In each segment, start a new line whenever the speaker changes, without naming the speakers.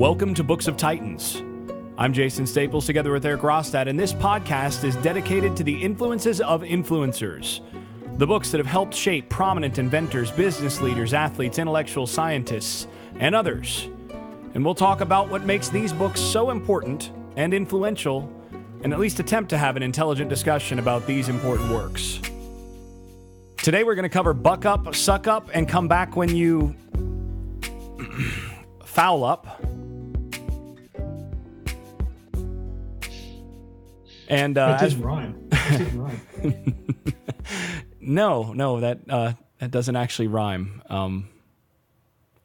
Welcome to Books of Titans. I'm Jason Staples together with Eric Rostad, and this podcast is dedicated to the influences of influencers. The books that have helped shape prominent inventors, business leaders, athletes, intellectual scientists, and others. And we'll talk about what makes these books so important and influential, and at least attempt to have an intelligent discussion about these important works. Today we're going to cover Buck Up, Suck Up, and Come Back When You Foul Up. And
that didn't rhyme.
No, that doesn't actually rhyme.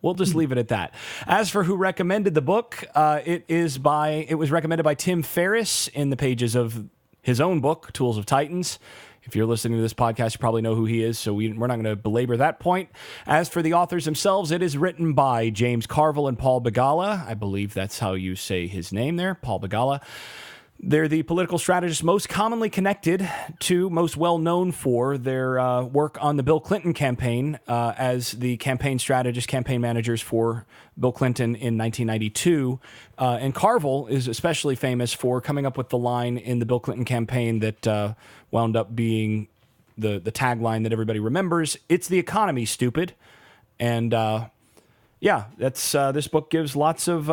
We'll just leave it at that. As for who recommended the book, it was recommended by Tim Ferriss in the pages of his own book, Tools of Titans. If you're listening to this podcast, you probably know who he is, so we're not going to belabor that point. As for the authors themselves, it is written by James Carville and Paul Begala. I believe that's how you say his name there, Paul Begala. They're the political strategists most commonly connected to, most well known for their work on the Bill Clinton campaign as the campaign strategist, campaign managers for Bill Clinton in 1992. And Carville is especially famous for coming up with the line in the Bill Clinton campaign that wound up being the tagline that everybody remembers. It's the economy, stupid. And that's this book gives lots of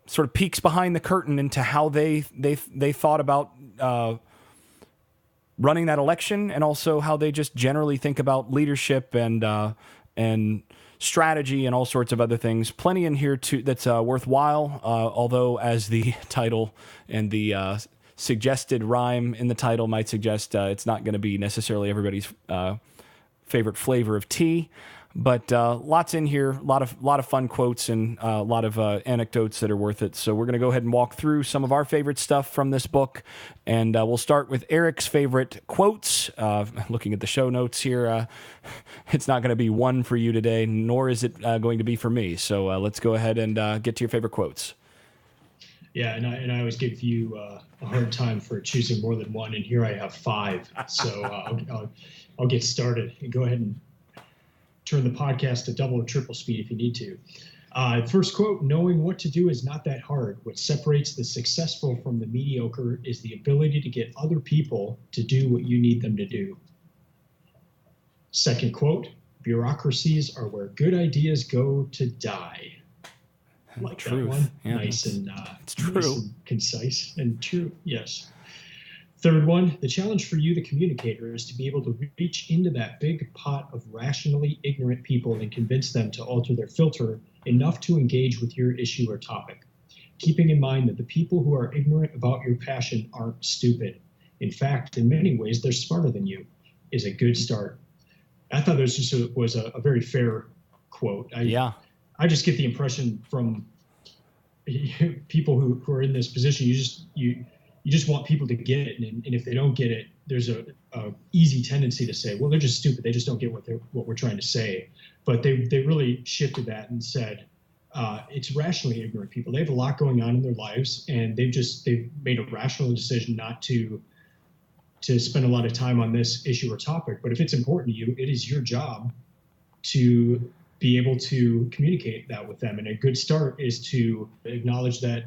sort of peeks behind the curtain into how they thought about running that election, and also how they just generally think about leadership and strategy and all sorts of other things. Plenty in here too that's worthwhile. Although, as the title and the suggested rhyme in the title might suggest, it's not going to be necessarily everybody's favorite flavor of tea. But lots in here, a lot of fun quotes and a lot of anecdotes that are worth it. So we're going to go ahead and walk through some of our favorite stuff from this book, and we'll start with Eric's favorite quotes. Looking at the show notes here, it's not going to be one for you today, nor is it going to be for me. So let's go ahead and get to your favorite quotes.
Yeah, and I always give you a hard time for choosing more than one, and here I have 5. So I'll get started and go ahead and turn the podcast to double or triple speed if you need to. First quote: knowing what to do is not that hard. What separates the successful from the mediocre is the ability to get other people to do what you need them to do. Second quote: bureaucracies are where good ideas go to die. Like
Truth.
That one.
Yeah,
nice and
it's true.
nice and concise and true. Yes. Third one: the challenge for you, the communicator, is to be able to reach into that big pot of rationally ignorant people and convince them to alter their filter enough to engage with your issue or topic, keeping in mind that the people who are ignorant about your passion aren't stupid. In fact, in many ways, they're smarter than you, is a good start. I thought this was a very fair quote. I just get the impression from people who are in this position, you just want people to get it, and if they don't get it, there's a easy tendency to say, well, they're just stupid. They just don't get what we're trying to say. But they really shifted that and said, it's rationally ignorant people. They have a lot going on in their lives, and they've made a rational decision not to spend a lot of time on this issue or topic. But if it's important to you, it is your job to be able to communicate that with them. And a good start is to acknowledge that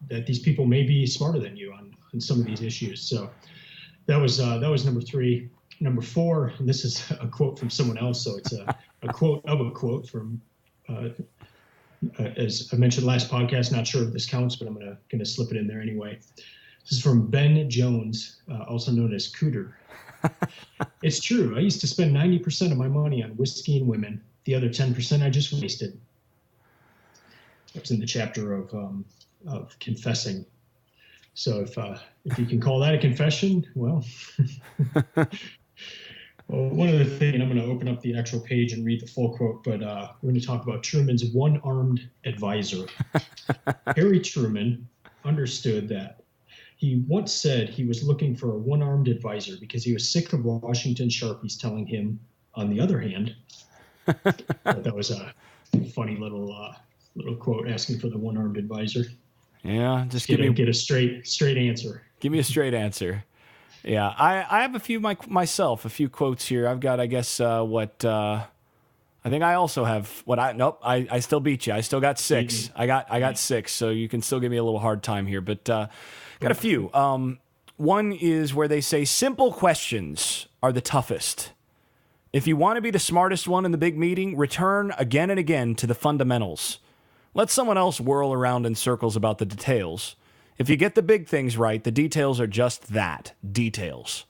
these people may be smarter than you on some of these issues. So that was number 3. Number 4, and this is a quote from someone else, so it's a quote of a quote from, as I mentioned last podcast, not sure if this counts, but I'm gonna slip it in there anyway. This is from Ben Jones, also known as Cooter. It's true. I used to spend 90% of my money on whiskey and women. The other 10% I just wasted. That's in the chapter of confessing. So if you can call that a confession, well, one other thing, I'm going to open up the actual page and read the full quote, but we're going to talk about Truman's one-armed advisor. Harry Truman understood that. He once said he was looking for a one-armed advisor because he was sick of Washington Sharpies telling him, on the other hand. That was a funny little quote, asking for the one-armed advisor.
Yeah, just
get a straight answer.
Give me a straight answer. Yeah, I have a few myself, a few quotes here. I've got, I guess, I think I also have I still beat you. I still got 6. I got 6, so you can still give me a little hard time here, but got a few. One is where they say simple questions are the toughest. If you want to be the smartest one in the big meeting, return again and again to the fundamentals. Let someone else whirl around in circles about the details. If you get the big things right, the details are just that, details.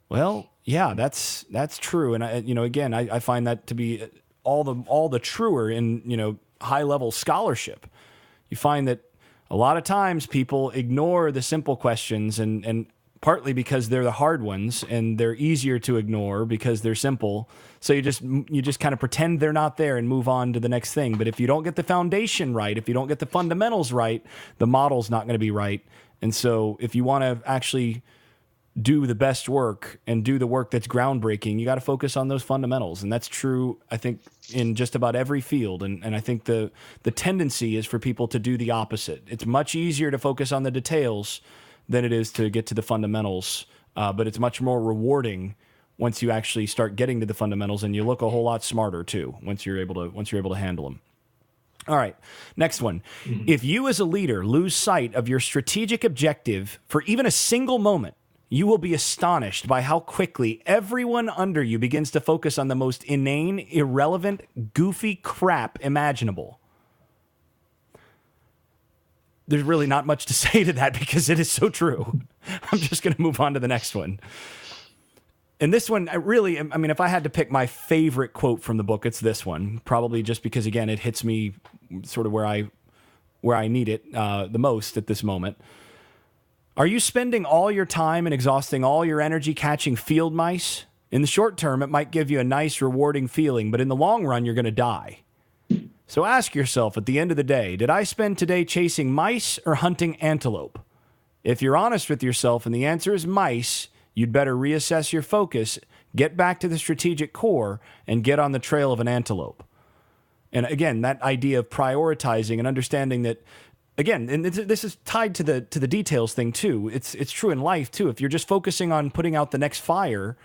Well, yeah, that's true. And I find that to be all the truer in, high level scholarship. You find that a lot of times people ignore the simple questions and partly because they're the hard ones and they're easier to ignore because they're simple. So you just kind of pretend they're not there and move on to the next thing. But if you don't get the foundation right, if you don't get the fundamentals right, the model's not going to be right. And so if you want to actually do the best work and do the work that's groundbreaking, you got to focus on those fundamentals. And that's true, I think, in just about every field. And I think the tendency is for people to do the opposite. It's much easier to focus on the details than it is to get to the fundamentals. But it's much more rewarding once you actually start getting to the fundamentals, and you look a whole lot smarter too once you're able to handle them. All right, next one. Mm-hmm. If you as a leader lose sight of your strategic objective for even a single moment, you will be astonished by how quickly everyone under you begins to focus on the most inane, irrelevant, goofy crap imaginable. There's really not much to say to that because it is so true. I'm just going to move on to the next one. And this one, if I had to pick my favorite quote from the book, it's this one. Probably just because, again, it hits me sort of where I need it the most at this moment. Are you spending all your time and exhausting all your energy catching field mice? In the short term, it might give you a nice, rewarding feeling, but in the long run, you're going to die. So ask yourself at the end of the day, did I spend today chasing mice or hunting antelope? If you're honest with yourself and the answer is mice, you'd better reassess your focus, get back to the strategic core, and get on the trail of an antelope. And again, that idea of prioritizing and understanding that, again, and this is tied to the details thing too. It's true in life too. If you're just focusing on putting out the next fire,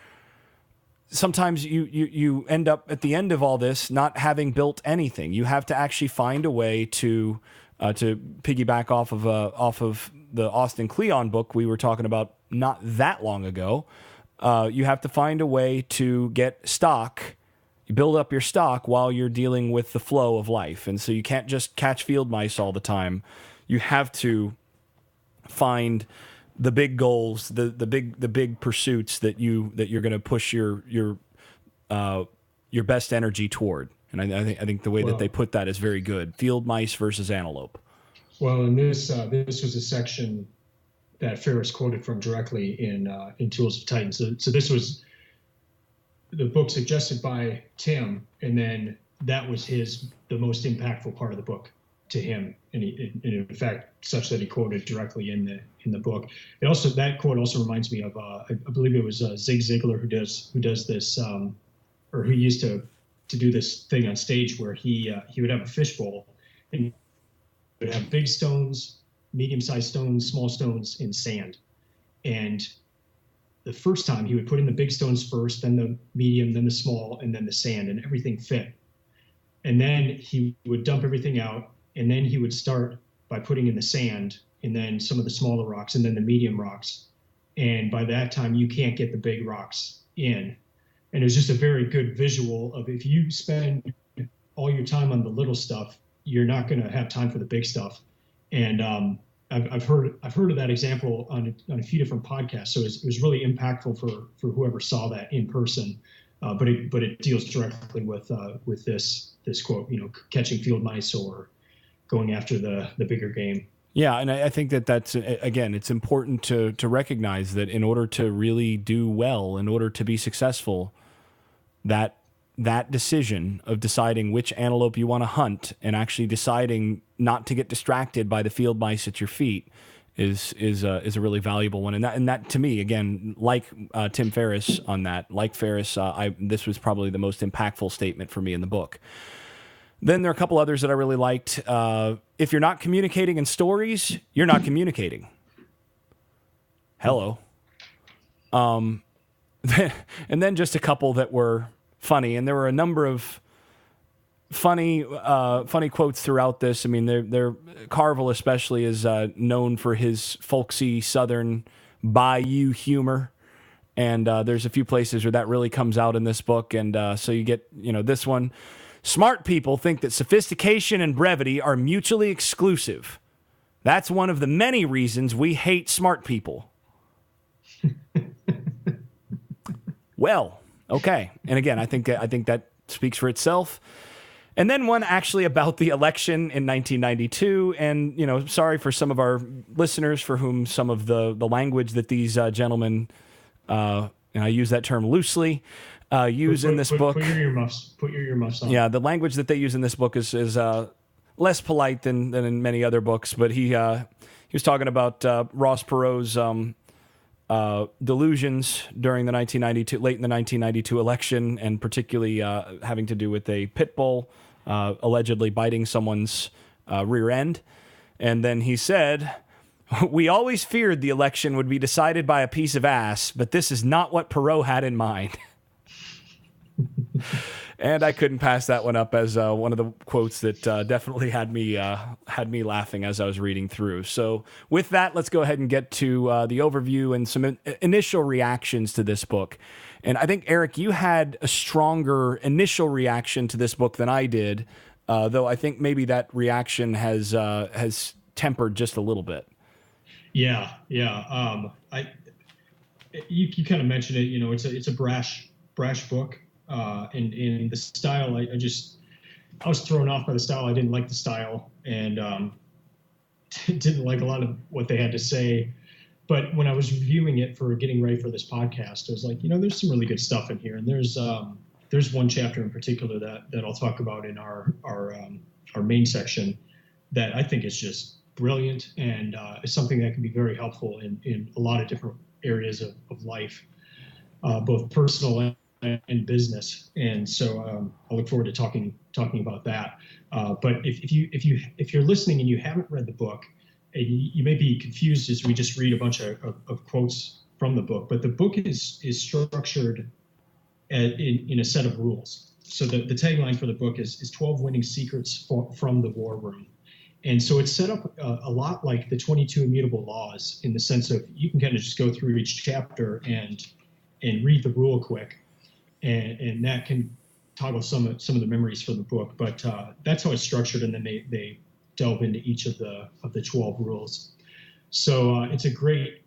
sometimes you end up at the end of all this not having built anything. You have to actually find a way to piggyback off of the Austin Kleon book we were talking about not that long ago. You have to find a way to get stock. You build up your stock while you're dealing with the flow of life, and so you can't just catch field mice all the time. You have to find the big goals, the big pursuits that you're going to push your best energy toward. And I think the way that they put that is very good. Field mice versus antelope.
Well, and this was a section that Ferriss quoted from directly in Tools of Titan. So this was the book suggested by Tim, and then that was the most impactful part of the book to him, and in fact, such that he quoted directly in the book. That quote also reminds me of I believe it was Zig Ziglar who does this, or who used to do this thing on stage where he would have a fishbowl and he would have big stones, medium-sized stones, small stones in sand, and the first time he would put in the big stones first, then the medium, then the small, and then the sand, and everything fit. And then he would dump everything out, and then he would start by putting in the sand, and then some of the smaller rocks, and then the medium rocks. And by that time, you can't get the big rocks in. And it was just a very good visual of, if you spend all your time on the little stuff, you're not going to have time for the big stuff. And I've heard of that example on a few different podcasts. So it was really impactful for whoever saw that in person. But it deals directly with this quote, catching field mice or going after the bigger game.
Yeah, and I think that's, again, it's important to recognize that in order to really do well, in order to be successful, that decision of deciding which antelope you want to hunt and actually deciding not to get distracted by the field mice at your feet is a really valuable one. And that to me, again, like Tim Ferriss on that, like Ferriss, this was probably the most impactful statement for me in the book. Then there are a couple others that I really liked. If you're not communicating in stories, you're not communicating. Hello. And then just a couple that were funny. And there were a number of funny quotes throughout this. I mean, Carville especially is known for his folksy Southern bayou humor. And there's a few places where that really comes out in this book. And so you get, this one. Smart people think that sophistication and brevity are mutually exclusive. That's one of the many reasons we hate smart people. Well, okay. And again, I think that speaks for itself. And then one actually about the election in 1992. And, sorry for some of our listeners for whom some of the language that these gentlemen, and I use that term loosely, use in this book.
Put your earmuffs on.
Yeah, the language that they use in this book is less polite than in many other books. But he was talking about Ross Perot's delusions during the late in the 1992 election, and particularly having to do with a pit bull allegedly biting someone's rear end. And then he said, "We always feared the election would be decided by a piece of ass, but this is not what Perot had in mind." And I couldn't pass that one up as one of the quotes that definitely had me laughing as I was reading through. So with that, let's go ahead and get to the overview and some initial reactions to this book. And I think, Eric, you had a stronger initial reaction to this book than I did, though I think maybe that reaction has tempered just a little bit.
Yeah. You kind of mentioned it. It's a brash book. And in the style, I was thrown off by the style. I didn't like the style, and didn't like a lot of what they had to say. But when I was reviewing it for getting ready for this podcast, I was like, there's some really good stuff in here. And there's one chapter in particular that I'll talk about in our main section that I think is just brilliant, and is something that can be very helpful in a lot of different areas of life, both personal and business. And so I look forward to talking about that. But if you're listening and you haven't read the book, and you may be confused as we just read a bunch of quotes from the book, but the book is structured in a set of rules. So the tagline for the book is 12 winning secrets from the war room. And so it's set up a lot like the 22 immutable laws, in the sense of you can kind of just go through each chapter and read the rule quick. And that can toggle some of the memories from the book, but that's how it's structured. And then they delve into each of the 12 rules. So it's a great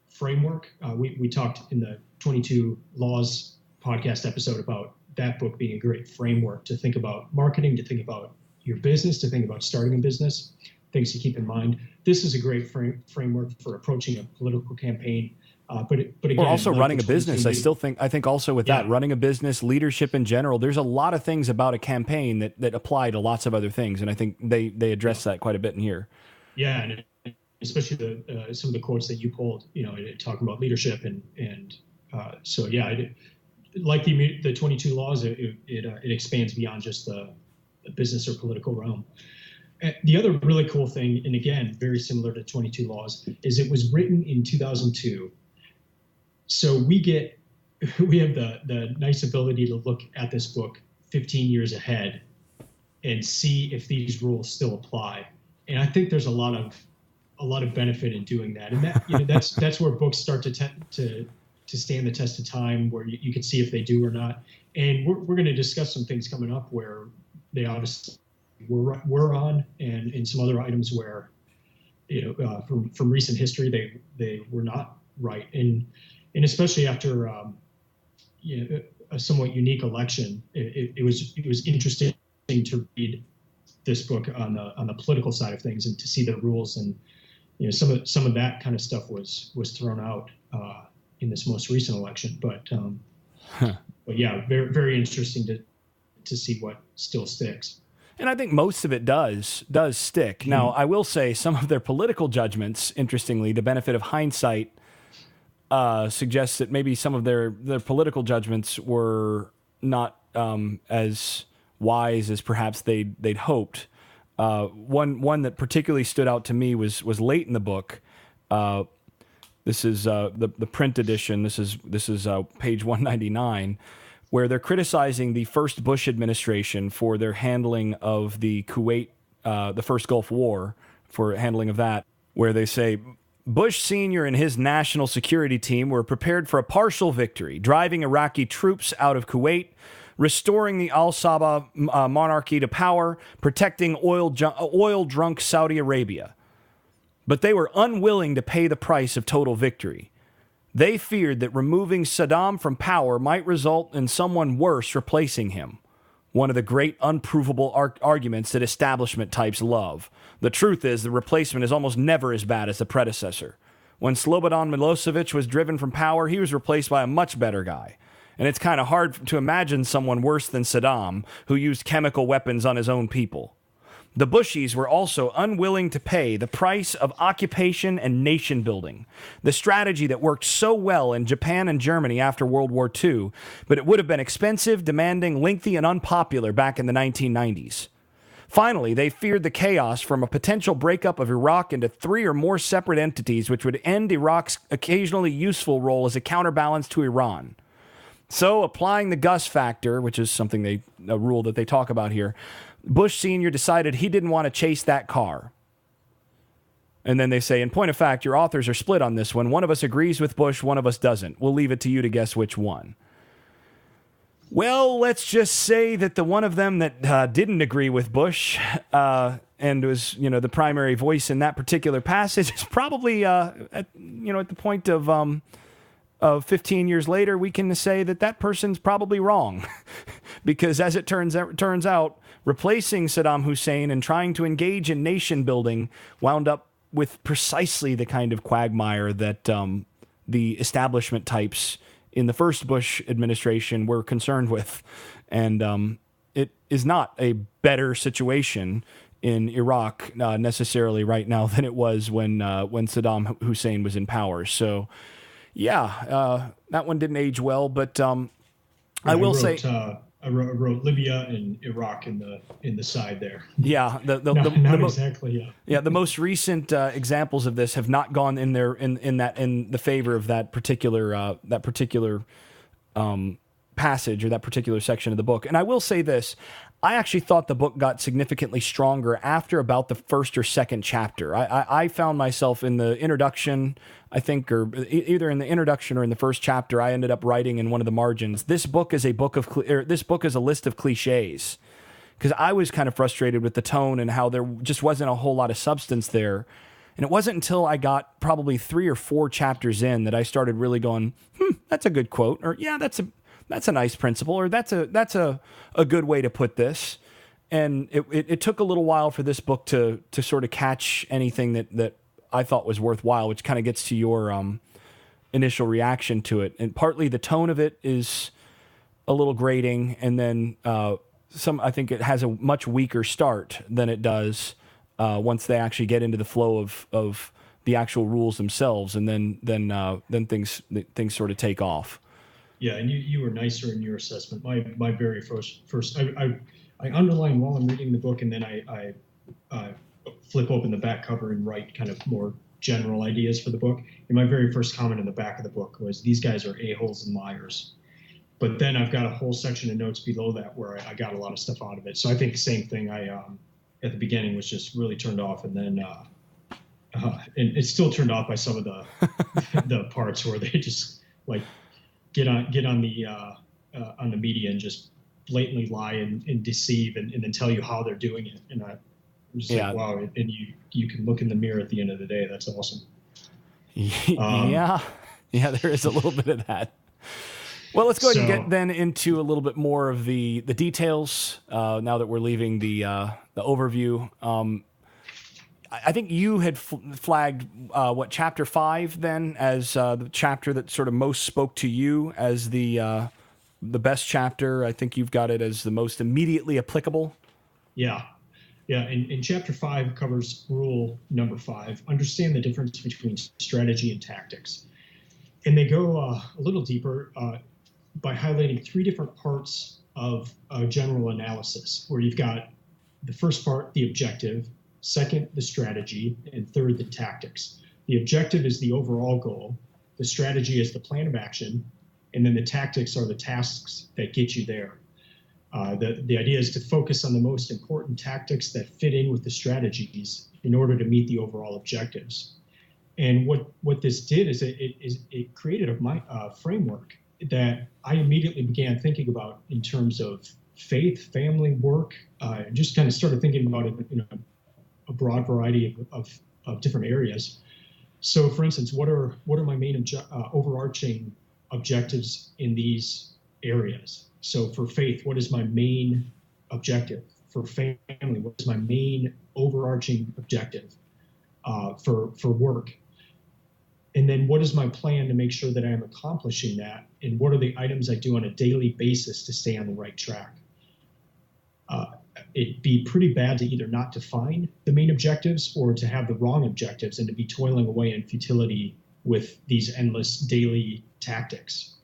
framework. We talked in the 22 Laws podcast episode about that book being a great framework to think about marketing, to think about your business, to think about starting a business, things to keep in mind. This is a great framework for approaching a political campaign. But again,
or also running a business. I think also with that, running a business, leadership in general, there's a lot of things about a campaign that apply to lots of other things. And I think they address that quite a bit in here. Yeah.
And especially some of the quotes that you pulled, talking about leadership like the 22 laws, it expands beyond just the business or political realm. The other really cool thing, and again, very similar to 22 laws, is it was written in 2002. So we have the nice ability to look at this book 15 years ahead and see if these rules still apply. And I think there's a lot of benefit in doing that. And that that's where books start to stand the test of time, where you can see if they do or not. And we're going to discuss some things coming up where they obviously were on, and in some other items where from recent history they were not right. And especially after a somewhat unique election, it was interesting to read this book on the political side of things, and to see the rules, and some of that kind of stuff was thrown out in this most recent election. But yeah, very, very interesting to see what still sticks.
And I think most of it does stick. Mm-hmm. Now, I will say some of their political judgments, interestingly, the benefit of hindsight, suggests that maybe some of their political judgments were not as wise as perhaps they'd hoped. One that particularly stood out to me was late in the book. This is the print edition. This is page 199. where they're criticizing the first Bush administration for their handling of the Kuwait, the first Gulf War, for handling of that, where they say Bush Sr. and his national security team were prepared for a partial victory, driving Iraqi troops out of Kuwait, restoring the al-Sabah monarchy to power, protecting oil-drunk Saudi Arabia. But they were unwilling to pay the price of total victory. They feared that removing Saddam from power might result in someone worse replacing him. One of the great unprovable arguments that establishment types love. The truth is, the replacement is almost never as bad as the predecessor. When Slobodan Milosevic was driven from power, he was replaced by a much better guy. And it's kind of hard to imagine someone worse than Saddam, who used chemical weapons on his own people. The Bushies were also unwilling to pay the price of occupation and nation building, the strategy that worked so well in Japan and Germany after World War II, but it would have been expensive, demanding, lengthy, and unpopular back in the 1990s. Finally, they feared the chaos from a potential breakup of Iraq into 3 or more separate entities, which would end Iraq's occasionally useful role as a counterbalance to Iran. So, applying the Gus factor, which is a rule that they talk about here, Bush Sr. decided he didn't want to chase that car. And then they say, in point of fact, your authors are split on this one. One of us agrees with Bush, one of us doesn't. We'll leave it to you to guess which one. Well, let's just say that the one of them that didn't agree with Bush and was, the primary voice in that particular passage is probably, at the point of 15 years later, we can say that person's probably wrong. Because as it turns out, replacing Saddam Hussein and trying to engage in nation building wound up with precisely the kind of quagmire that the establishment types in the first Bush administration were concerned with. And it is not a better situation in Iraq necessarily right now than it was when Saddam Hussein was in power. So, yeah, that one didn't age well, but I will say...
I wrote Libya and Iraq in the side there.
Yeah, the most recent examples of this have not gone in there in the favor of that particular passage or that particular section of the book. And I will say this: I actually thought the book got significantly stronger after about the first or second chapter. I found myself in the introduction, I think, or either in the introduction or in the first chapter, I ended up writing in one of the margins, this book is a list of cliches. Because I was kind of frustrated with the tone and how there just wasn't a whole lot of substance there. And it wasn't until I got probably 3 or 4 chapters in that I started really going, that's a good quote, or yeah, that's a nice principle, or that's a good way to put this. And it took a little while for this book to sort of catch anything that I thought was worthwhile, which kind of gets to your initial reaction to it. And partly the tone of it is a little grating, and then I think it has a much weaker start than it does once they actually get into the flow of the actual rules themselves, and then things sort of take off.
Yeah, and you were nicer in your assessment. My very first I underline while I'm reading the book, and then I flip open the back cover and write kind of more general ideas for the book. And my very first comment in the back of the book was, these guys are a-holes and liars. But then I've got a whole section of notes below that where I got a lot of stuff out of it. So I think the same thing. I at the beginning was just really turned off, and then and it's still turned off by some of the parts where they just like get on the media and just blatantly lie and deceive and then tell you how they're doing it. And I'm just like, wow. And you can look in the mirror at the end of the day. That's awesome.
Yeah, there is a little bit of that. Well, let's go ahead and get then into a little bit more of the details now that we're leaving the overview. I think you had flagged chapter 5 then as the chapter that sort of most spoke to you as the best chapter. I think you've got it as the most immediately applicable. Yeah. And chapter 5 covers rule number 5. Understand the difference between strategy and tactics. And they go a little deeper by highlighting 3 different parts of general analysis, where you've got the first part, the objective, second, the strategy, and third, the tactics. The objective is the overall goal. The strategy is the plan of action.
and then the tactics are the tasks that get you there. The idea is to focus on the most important tactics that fit in with the strategies in order to meet the overall objectives. And what this did is it created a framework that I immediately began thinking about in terms of faith, family, work, just kind of started thinking about it in a broad variety of different areas. So, for instance, what are my main overarching objectives in these areas? So, for faith, what is my main objective? For family, what is my main overarching objective? For work, and then what is my plan to make sure that I am accomplishing that? And what are the items I do on a daily basis to stay on the right track? It'd be pretty bad to either not define the main objectives or to have the wrong objectives and to be toiling away in futility with these endless daily tactics.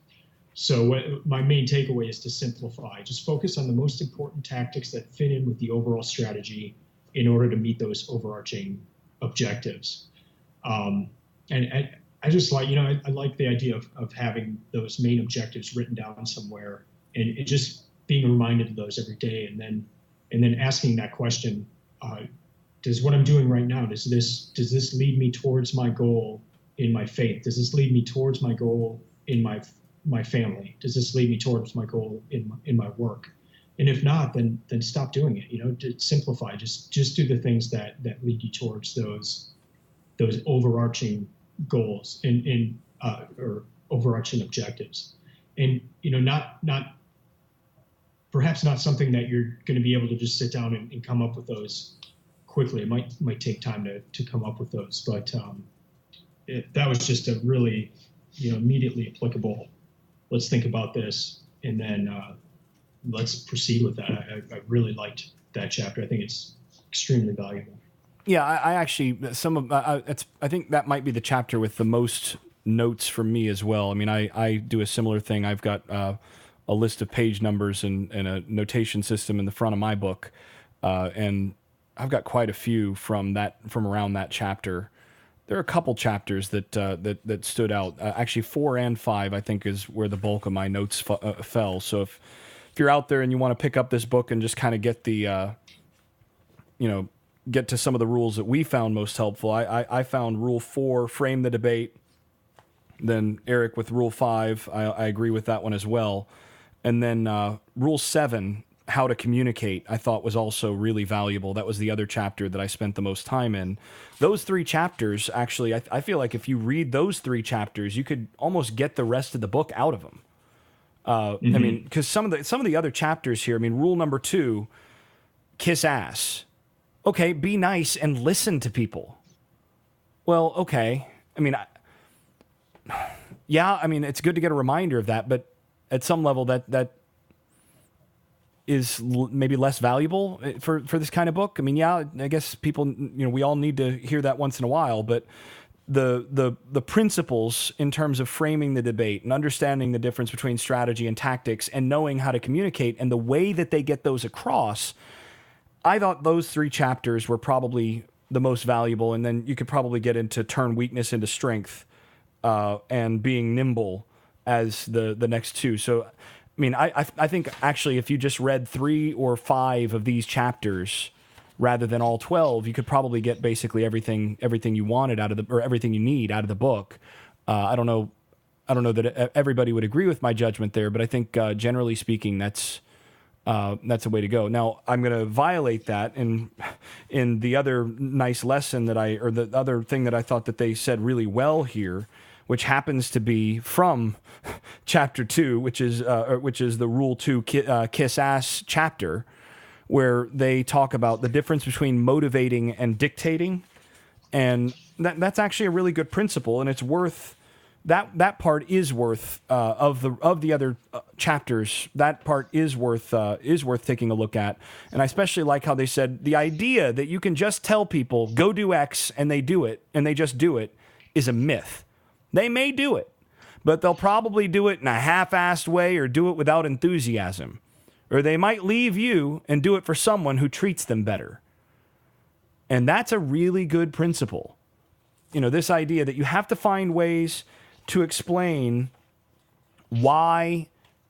So my main takeaway is to simplify. Just focus on the most important tactics that fit in with the overall strategy in order to meet those overarching objectives. And I just like, I like the idea of having those main objectives written down somewhere and just being reminded of those every day. And then asking that question, does what I'm doing right now, does this lead me towards my goal in my faith? Does this lead me towards my goal in my family? Does this lead me towards my goal in my work? And if not, then stop doing it. To simplify. Just do the things that lead you towards those overarching goals or overarching objectives. And not perhaps not something that you're going to be able to just sit down and come up with those quickly. It might take time to come up with those, but that was just a really immediately applicable. Let's think about this, and then let's proceed with that. I really liked that chapter. I think it's extremely valuable.
Yeah, I actually I think that might be the chapter with the most notes for me as well. I mean, I do a similar thing. I've got a list of page numbers and a notation system in the front of my book, and I've got quite a few from around that chapter. There are a couple chapters that stood out. Actually, 4 and 5 I think is where the bulk of my notes fell. So if you're out there and you want to pick up this book and just kind of get the get to some of the rules that we found most helpful, I found Rule 4, frame the debate. Then Eric with Rule 5, I agree with that one as well. And then Rule 7, how to communicate, I thought was also really valuable. That was the other chapter that I spent the most time in. Those 3 chapters, actually, I feel like if you read those 3 chapters, you could almost get the rest of the book out of them. I mean, because some of the other chapters here, I mean, rule number 2, kiss ass. Okay, be nice and listen to people. Well, okay. I mean, it's good to get a reminder of that, but at some level that is maybe less valuable for this kind of book. I mean, yeah, I guess people, we all need to hear that once in a while, but the principles in terms of framing the debate and understanding the difference between strategy and tactics and knowing how to communicate and the way that they get those across, I thought those 3 chapters were probably the most valuable. And then you could probably get into turn weakness into strength and being nimble as the next 2. So, I mean, I think actually if you just read 3 or 5 of these chapters rather than all 12, you could probably get basically everything you wanted or everything you need out of the book. I don't know that everybody would agree with my judgment there, but I think generally speaking, that's a way to go. Now, I'm going to violate that in the other nice lesson or the other thing that I thought that they said really well here, which happens to be from chapter 2, which is the Rule 2 kiss ass chapter, where they talk about the difference between motivating and dictating, and that's actually a really good principle, and it's worth. That part is worth of the other chapters. That part is worth taking a look at, and I especially like how they said the idea that you can just tell people go do X and they do it and they just do it is a myth. They may do it, but they'll probably do it in a half-assed way or do it without enthusiasm, or they might leave you and do it for someone who treats them better. And that's a really good principle. This idea that you have to find ways to explain why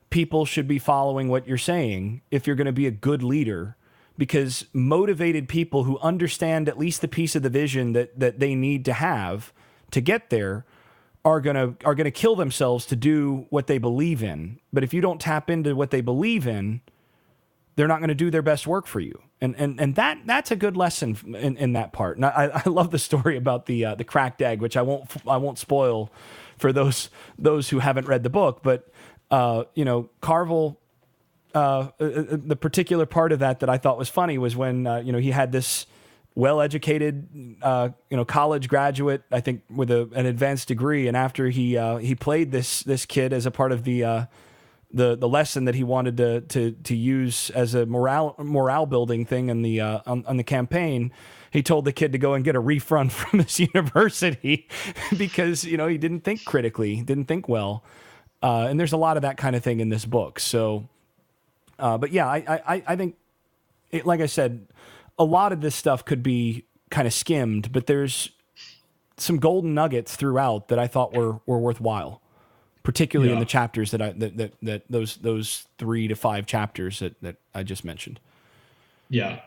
people should be following what you're saying if you're going to be a good leader, because motivated people who understand at least the piece of the vision that they need to have to get there are gonna kill themselves to do what they believe in. But if you don't tap into what they believe in, they're not going to do their best work for you. And that's a good lesson in that part. And I love the story about the cracked egg, which I won't spoil for those who haven't read the book. But Carville, the particular part of that I thought was funny was when he had this well-educated college graduate, I think with an advanced degree, and after he played this kid as a part of the lesson that he wanted to use as a morale building thing in the on the campaign, he told the kid to go and get a refund from his university because he didn't think critically, didn't think well, and there's a lot of that kind of thing in this book. So, but yeah, I think, like I said, a lot of this stuff could be kind of skimmed, but there's some golden nuggets throughout that I thought were worthwhile. Particularly in the chapters that those 3 to 5 chapters that I just mentioned.
Yeah.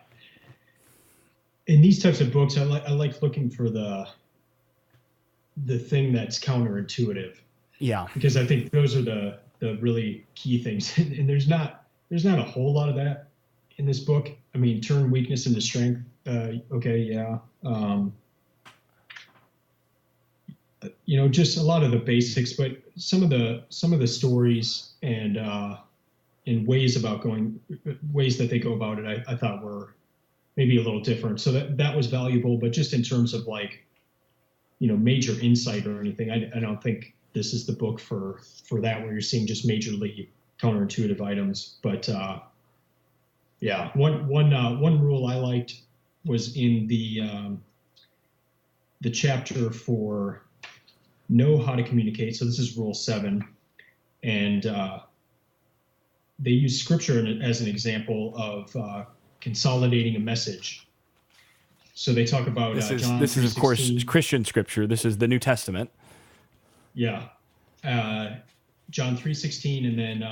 In these types of books, I like looking for the thing that's counterintuitive.
Yeah.
Because I think those are the really key things. And there's not a whole lot of that in this book. I mean, turn weakness into strength. Okay. Yeah. Just a lot of the basics, but some of the stories and ways that they go about it, I thought were maybe a little different. So that was valuable, but just in terms of major insight or anything, I don't think this is the book for that, where you're seeing just majorly counterintuitive items. But yeah, one rule I liked was in the chapter for know how to communicate. So this is rule 7, and they use scripture as an example of consolidating a message. So they talk about John.
This is of course Christian scripture. This is the New Testament.
Yeah, John 3:16, and then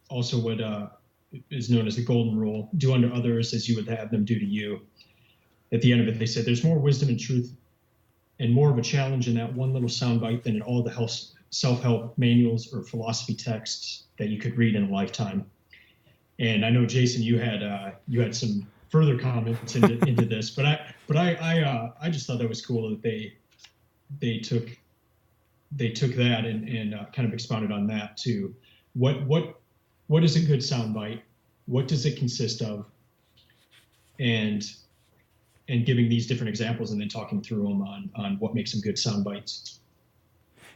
also what is known as the golden rule: do unto others as you would have them do to you. At the end of it, they said there's more wisdom and truth and more of a challenge in that one little soundbite than in all the self-help manuals or philosophy texts that you could read in a lifetime. And I know, Jason, you had some further comments into this, but I just thought that was cool that they took that and kind of expounded on that too. What is a good soundbite? What does it consist of? And giving these different examples and then talking through them on what makes them good sound bites.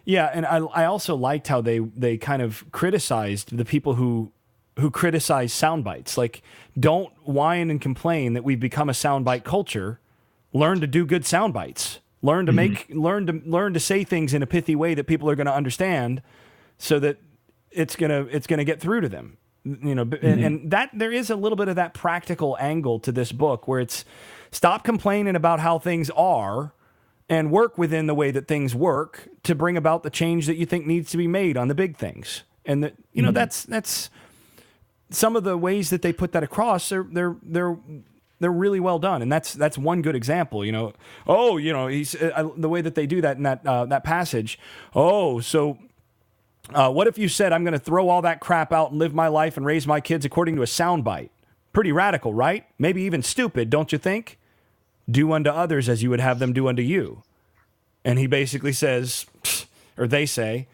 Yeah, and I also liked how they kind of criticized the people who criticize sound bites. Like, don't whine and complain that we've become a sound bite culture. Learn to do good sound bites. Learn to learn to say things in a pithy way that people are going to understand, so that it's gonna get through to them. And that there is a little bit of that practical angle to this book, where it's stop complaining about how things are and work within the way that things work to bring about the change that you think needs to be made on the big things. And that, that's some of the ways that they put that across. They're really well done. And that's one good example, he's the way that they do that in that passage. What if you said, I'm going to throw all that crap out and live my life and raise my kids according to a soundbite? Pretty radical, right? Maybe even stupid, don't you think? Do unto others as you would have them do unto you. And he basically says, or they say,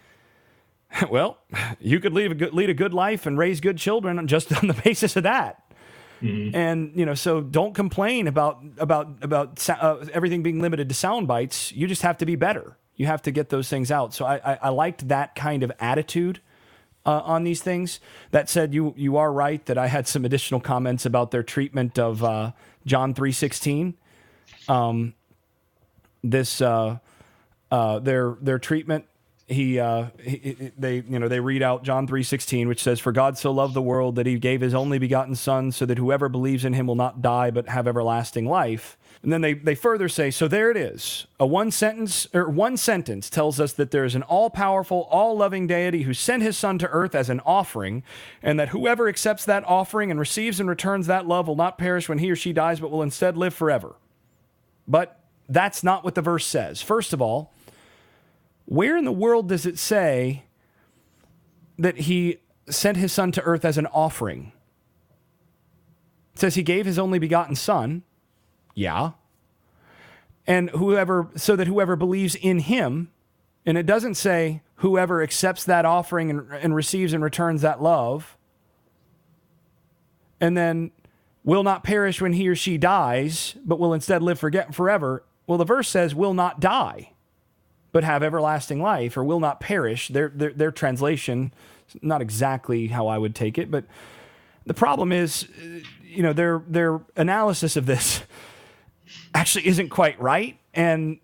well, you could lead a good life and raise good children just on the basis of that. Mm-hmm. And, so don't complain about everything being limited to sound bites. You just have to be better. You have to get those things out. So I liked that kind of attitude on these things. That said, you are right that I had some additional comments about their treatment of John 3:16. Their treatment they read out John 3:16, which says, "For God so loved the world that he gave his only begotten Son, so that whoever believes in him will not die but have everlasting life." And then they further say, so there it is. One sentence tells us that there is an all-powerful, all-loving deity who sent his Son to earth as an offering, and that whoever accepts that offering and receives and returns that love will not perish when he or she dies, but will instead live forever. But that's not what the verse says. First of all, where in the world does it say that he sent his Son to earth as an offering? It says he gave his only begotten Son. Yeah. And so that whoever believes in him, and it doesn't say whoever accepts that offering and receives and returns that love, and then will not perish when he or she dies, but will instead live forever. Well, the verse says will not die, but have everlasting life, or will not perish. Their translation, not exactly how I would take it, but the problem is, their analysis of this actually isn't quite right. And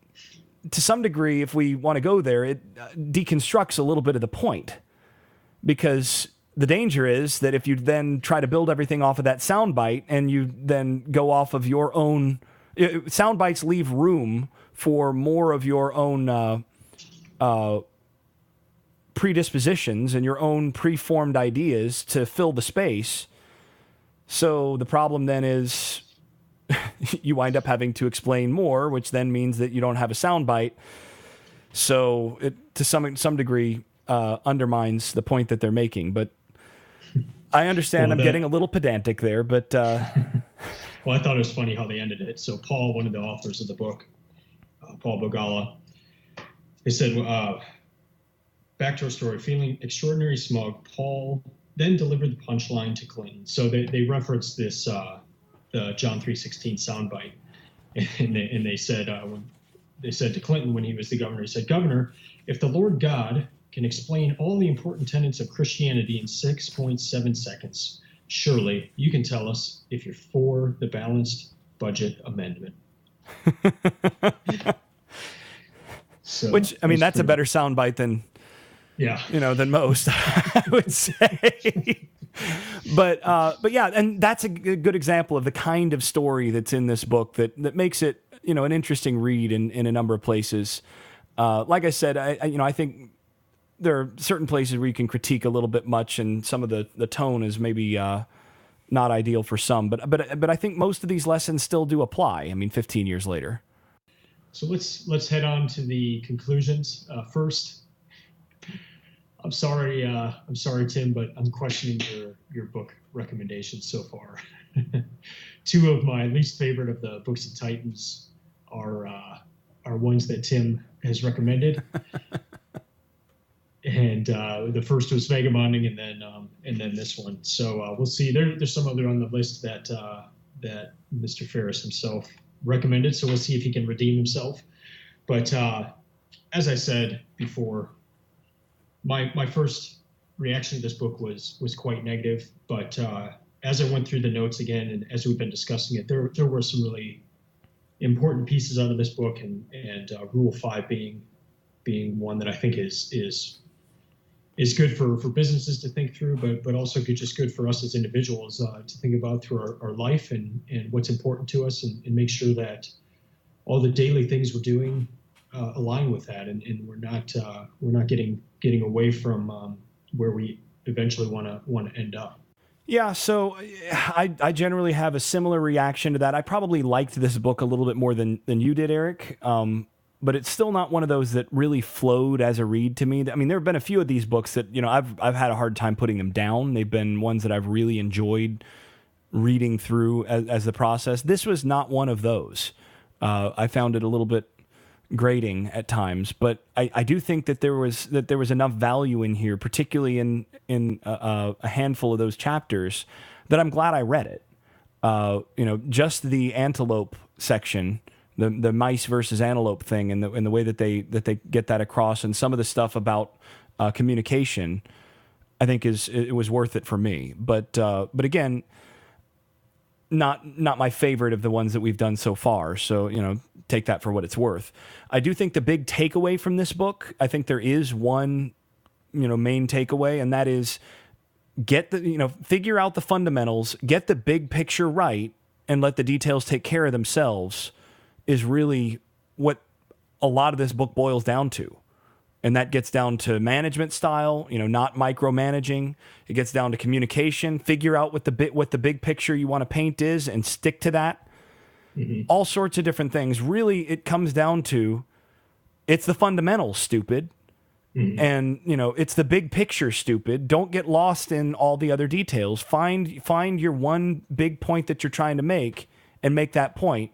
to some degree, if we want to go there, it deconstructs a little bit of the point, because the danger is that if you then try to build everything off of that soundbite and you then go off of your own, soundbites leave room for more of your own predispositions and your own preformed ideas to fill the space. So the problem then is you wind up having to explain more, which then means that you don't have a soundbite. So it, to some degree, undermines the point that they're making. But I understand I'm getting a little pedantic there, but...
Well, I thought it was funny how they ended it. So Paul, one of the authors of the book, Paul Begala, they said, back to our story, feeling extraordinarily smug, Paul then delivered the punchline to Clinton. So they referenced this... the John 3:16 soundbite, and they said to Clinton when he was the governor, he said, "Governor, if the Lord God can explain all the important tenets of Christianity in 6.7 seconds, surely you can tell us if you're for the balanced budget amendment." So,
which, I mean, that's a better soundbite than most, I would say. But yeah, and that's a good example of the kind of story that's in this book that makes it, an interesting read in a number of places. Like I said, I think there are certain places where you can critique a little bit much, and some of the tone is maybe not ideal for some. But I think most of these lessons still do apply. I mean, 15 years later.
So let's head on to the conclusions. First, I'm sorry, Tim, but I'm questioning your book recommendations so far. Two of my least favorite of the books of Titans are ones that Tim has recommended, and the first was Vagabonding, and then this one. So we'll see. There's some other on the list that Mr. Ferriss himself recommended. So we'll see if he can redeem himself. But as I said before, my first reaction to this book was quite negative, but as I went through the notes again, and as we've been discussing it, there were some really important pieces out of this book, and Rule 5 being one that I think is good for businesses to think through, but also just good for us as individuals to think about through our life and what's important to us, and make sure that all the daily things we're doing align with that, and we're not getting away from where we eventually want to end up.
Yeah, so I generally have a similar reaction to that. I probably liked this book a little bit more than you did, Eric, but it's still not one of those that really flowed as a read to me. I mean, there have been a few of these books that I've had a hard time putting them down. They've been ones that I've really enjoyed reading through as the process. This was not one of those. I found it a little bit grating at times, but I do think that there was enough value in here, particularly in a handful of those chapters, that I'm glad I read it. Just the antelope section, the mice versus antelope thing, and the way that they get that across, and some of the stuff about communication, I think it was worth it for me. But again, not my favorite of the ones that we've done so far. So, take that for what it's worth. I do think the big takeaway from this book, I think there is one, main takeaway, and that is figure out the fundamentals, get the big picture right, and let the details take care of themselves is really what a lot of this book boils down to. And that gets down to management style, not micromanaging. It gets down to communication. Figure out what the big picture you want to paint is and stick to that. Mm-hmm. All sorts of different things. Really, it comes down to it's the fundamentals, stupid. Mm-hmm. And, it's the big picture, stupid. Don't get lost in all the other details. Find your one big point that you're trying to make and make that point.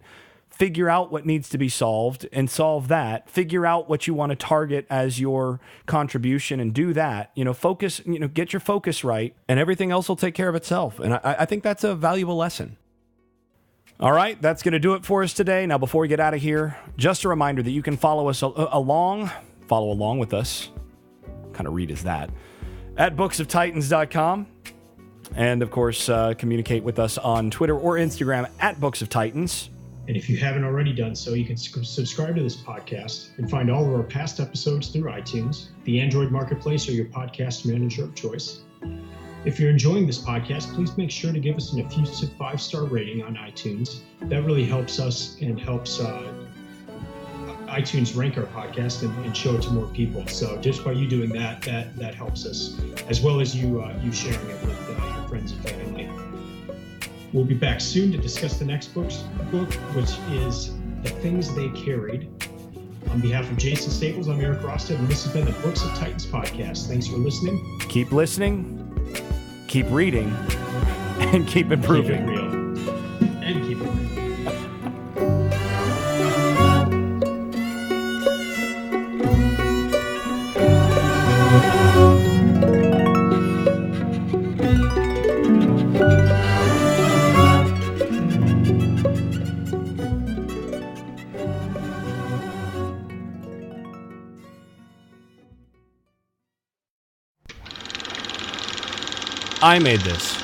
Figure out what needs to be solved and solve that. Figure out what you want to target as your contribution and do that. Focus, get your focus right, and everything else will take care of itself. And I think that's a valuable lesson. All right, that's going to do it for us today. Now, before we get out of here, just a reminder that you can follow us follow along with us. What kind of read is that? At booksoftitans.com. And, of course, communicate with us on Twitter or Instagram at Books of Titans.
And if you haven't already done so, you can subscribe to this podcast and find all of our past episodes through iTunes, the Android Marketplace, or your podcast manager of choice. If you're enjoying this podcast, please make sure to give us an effusive 5-star rating on iTunes. That really helps us and helps iTunes rank our podcast and show it to more people. So just by you doing that helps us, as well as you sharing it with your friends and family. We'll be back soon to discuss the next book, which is The Things They Carried. On behalf of Jason Staples, I'm Eric Rosted, and this has been the Books of Titans podcast. Thanks for listening.
Keep listening, keep reading, and keep improving.
Keep it real. And keep it real.
I made this.